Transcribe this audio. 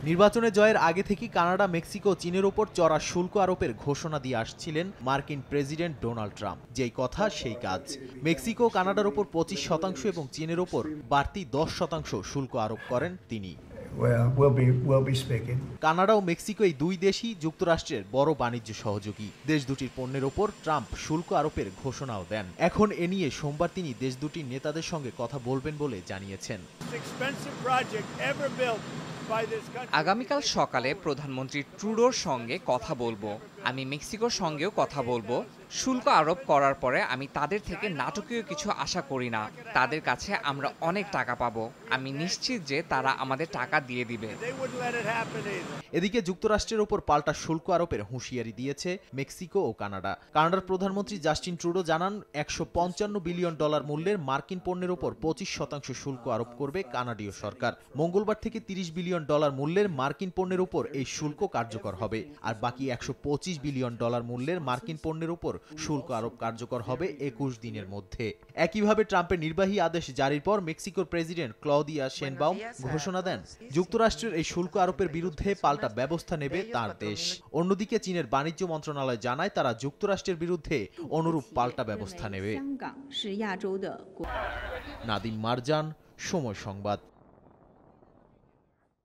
নির্বাচনে জয়ের আগে থেকেই কানাডা, মেক্সিকো, চীনের ওপর চড়া শুল্ক আরোপের ঘোষণা দিয়ে আসছিলেন মার্কিন প্রেসিডেন্ট ডোনাল্ড ট্রাম্প। যেই কথা সেই কাজ। মেক্সিকো কানাডার ওপর 25% এবং চীনের ওপর বাড়তি 10% শুল্ক আরোপ করেন তিনি। কানাডা ও মেক্সিকো এই দুই দেশই যুক্তরাষ্ট্রের বড় বাণিজ্য সহযোগী। দেশ দুটির পণ্যের ওপর ট্রাম্প শুল্ক আরোপের ঘোষণাও দেন। এখন এ নিয়ে সোমবার তিনি দেশ দুটির নেতাদের সঙ্গে কথা বলবেন বলে জানিয়েছেন। আগামীকাল সকালে প্রধানমন্ত্রী ট্রুডোর সঙ্গে কথা বলবো। আমি মেক্সিকোর সঙ্গেও কথা বলবো। শুল্ক আরোপ করার পরে আমি তাদের থেকে নাটকীয় কিছু আশা করি না। তাদের কাছে আমরা অনেক টাকা পাবো। আমি নিশ্চিত যে তারা আমাদের টাকা দিয়ে দিবে। এদিকে যুক্তরাষ্ট্রের ওপর পাল্টা শুল্ক আরোপের হুঁশিয়ারি দিয়েছে মেক্সিকো ও কানাডা। কানাডার প্রধানমন্ত্রী জাস্টিন ট্রুডো জানান, $155 বিলিয়ন মূল্যের মার্কিন পণ্যের ওপর 25% শুল্ক আরোপ করবে কানাডীয় সরকার। মঙ্গলবার থেকে $30 বিলিয়ন মূল্যের মার্কিন পণ্যের উপর এই শুল্ক কার্যকর হবে। আর বাকি $125 বিলিয়ন মূল্যের মার্কিন পণ্যের উপর শুল্ক আরোপ কার্যকর হবে 21 দিনের মধ্যে। একইভাবে ট্রাম্পের নির্বাহী আদেশ জারির পর মেক্সিকোর প্রেসিডেন্ট ক্লদিয়া শেনবাউম ঘোষণা দেন, যুক্তরাষ্ট্রের এই শুল্ক আরোপের বিরুদ্ধে পাল্টা ব্যবস্থা নেবে তার দেশ। অন্যদিকে চীনের বাণিজ্য মন্ত্রণালয় জানায়, তারা যুক্তরাষ্ট্রের বিরুদ্ধে অনুরূপ পাল্টা ব্যবস্থা নেবে। নাদিম মারজান, সময় সংবাদ।